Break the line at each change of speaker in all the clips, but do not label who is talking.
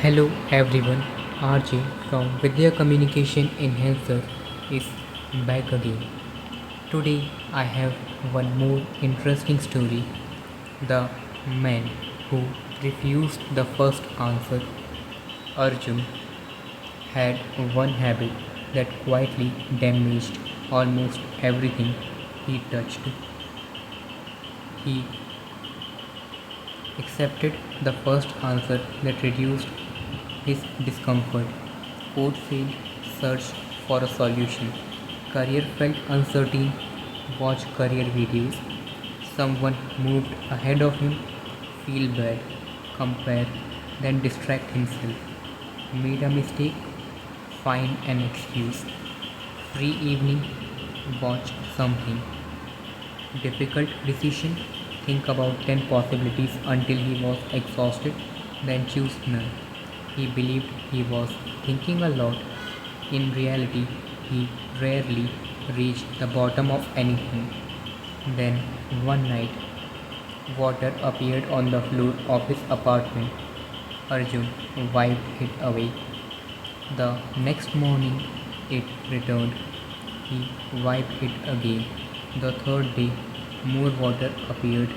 Hello everyone, RJ from Vidhya Communication Enhancers is back again. Today I have one more interesting story. The man who refused the first answer, Arjun, had one habit that quietly damaged almost everything he touched. He accepted the first answer that reduced his discomfort. Code failed, searched for a solution. Career felt uncertain, watched career videos. Someone moved ahead of him, feel bad, compare, then distract himself. Made a mistake, find an excuse. Free evening, watch something. Difficult decision, think about 10 possibilities until he was exhausted, then choose none. He believed he was thinking a lot. In reality, he rarely reached the bottom of anything. Then, one night, water appeared on the floor of his apartment. Arjun wiped it away. The next morning, it returned. He wiped it again. The third day, more water appeared.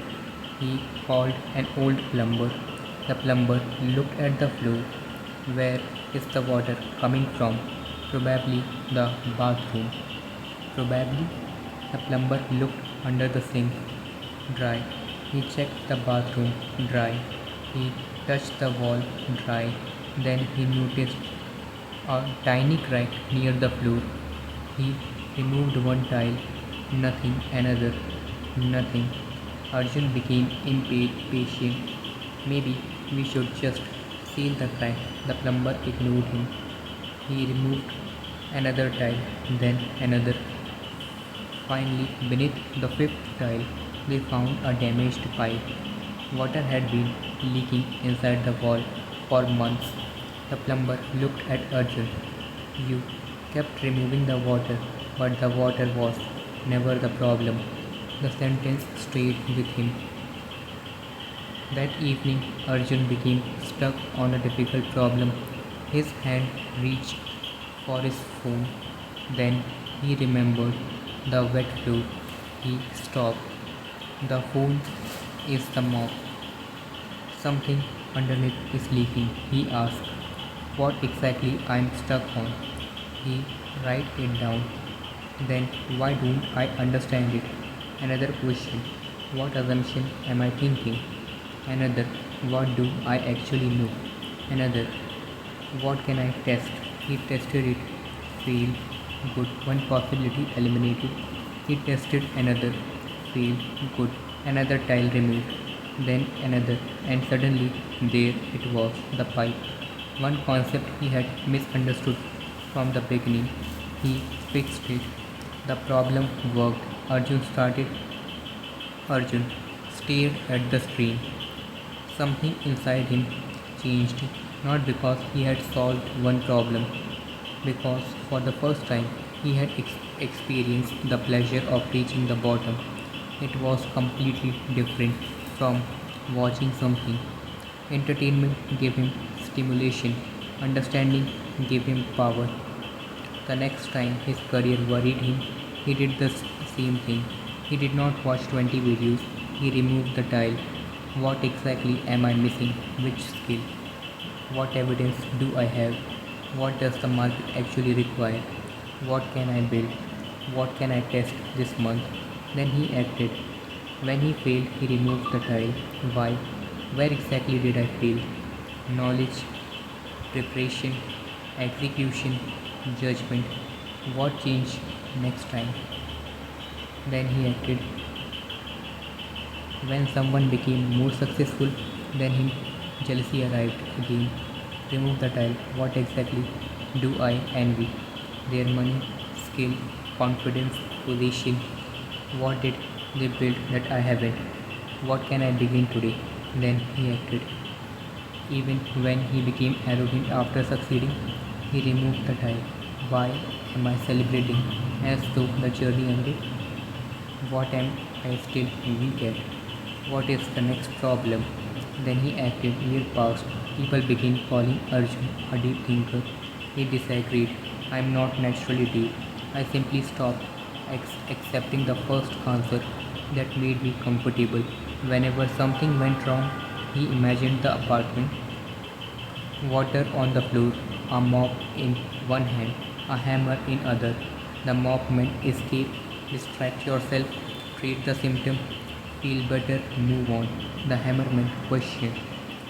He called an old plumber. The plumber looked at the floor. Where is the water coming from? Probably the bathroom. Probably the plumber looked under the sink. Dry. He checked the bathroom. Dry. He touched the wall. Dry. Then he noticed a tiny crack near the floor. He removed one tile. Nothing. Another. Nothing. Arjun became impatient. Maybe we should just seal the crack. The plumber ignored him. He removed another tile, then another. Finally, beneath the fifth tile, they found a damaged pipe. Water had been leaking inside the wall for months. The plumber looked at Arjun. You kept removing the water, but the water was never the problem. The sentence stayed with him. That evening, Arjun became stuck on a difficult problem. His hand reached for his phone. Then he remembered the wet floor. He stopped. The phone is the mop. Something underneath is leaking. He asked, what exactly I'm stuck on? He write it down. Then why don't I understand it? Another question. What assumption am I thinking? Another. What do I actually know? Another. What can I test? He tested it. Failed. Good. One possibility eliminated. He tested another. Failed. Good. Another tile removed. Then another. And suddenly there it was, the pipe. One concept he had misunderstood from the beginning. He fixed it. The problem worked. Arjun stared at the screen. Something inside him changed, not because he had solved one problem, because for the first time he had experienced the pleasure of reaching the bottom. It was completely different from watching something. Entertainment gave him stimulation, understanding gave him power. The next time his career worried him, he did the same thing. He did not watch 20 videos, he removed the tile. What exactly am I missing? Which skill? What evidence do I have? What does the market actually require? What can I build? What can I test this month? Then he acted. When he failed, he removed the tile. Why? Where exactly did I fail? Knowledge, preparation, execution, judgment. What changed next time? Then he acted. When someone became more successful than him, jealousy arrived again. Remove the tile. What exactly do I envy? Their money, skill, confidence, position. What did they build that I haven't? What can I begin today? Then he acted. Even when he became arrogant after succeeding, he removed the tile. Why am I celebrating as though the journey ended? What am I still weak at? What is the next problem? Then he acted. Year passed. People begin calling Arjun a deep thinker. He disagreed. I am not naturally deep. I simply stopped accepting the first answer that made me comfortable. Whenever something went wrong, he imagined the apartment, water on the floor, a mop in one hand, a hammer in other. The mop meant escape, distract yourself, treat the symptom, feel better, move on. The hammer meant question,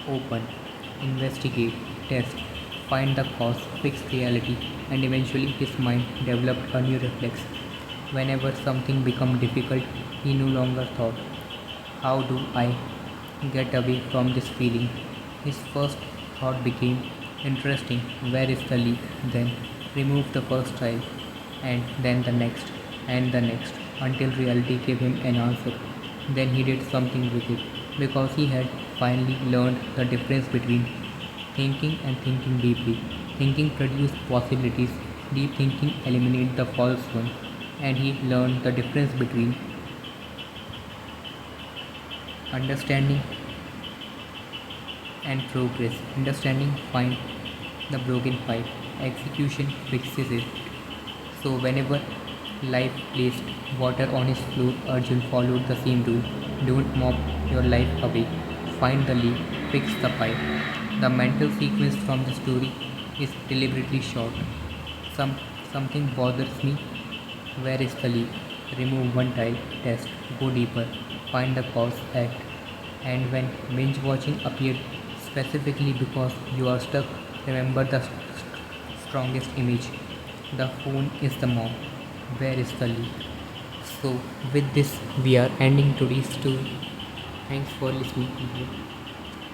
open, investigate, test, find the cause, fix reality, and eventually his mind developed a new reflex. Whenever something became difficult, he no longer thought, how do I get away from this feeling? His first thought became interesting, where is the leak? Then remove the first tile, and then the next, and the next, until reality gave him an answer. Then he did something with it, because he had finally learned the difference between thinking and thinking deeply. Thinking produced possibilities, deep thinking eliminated the false one, and he learned the difference between understanding and progress. Understanding finds the broken pipe, execution fixes it. So, whenever life placed water on his floor, Arjun followed the same rule. Don't mop your life away. Find the leak, fix the pipe. The mental sequence from the story is deliberately short. Some Something bothers me. Where is the leak? Remove one tile, test, go deeper, find the cause, act. And when binge watching appeared specifically because you are stuck, remember the strongest image. The phone is the mom. Where is the leak? So, with this, we are ending today's story. Thanks for listening.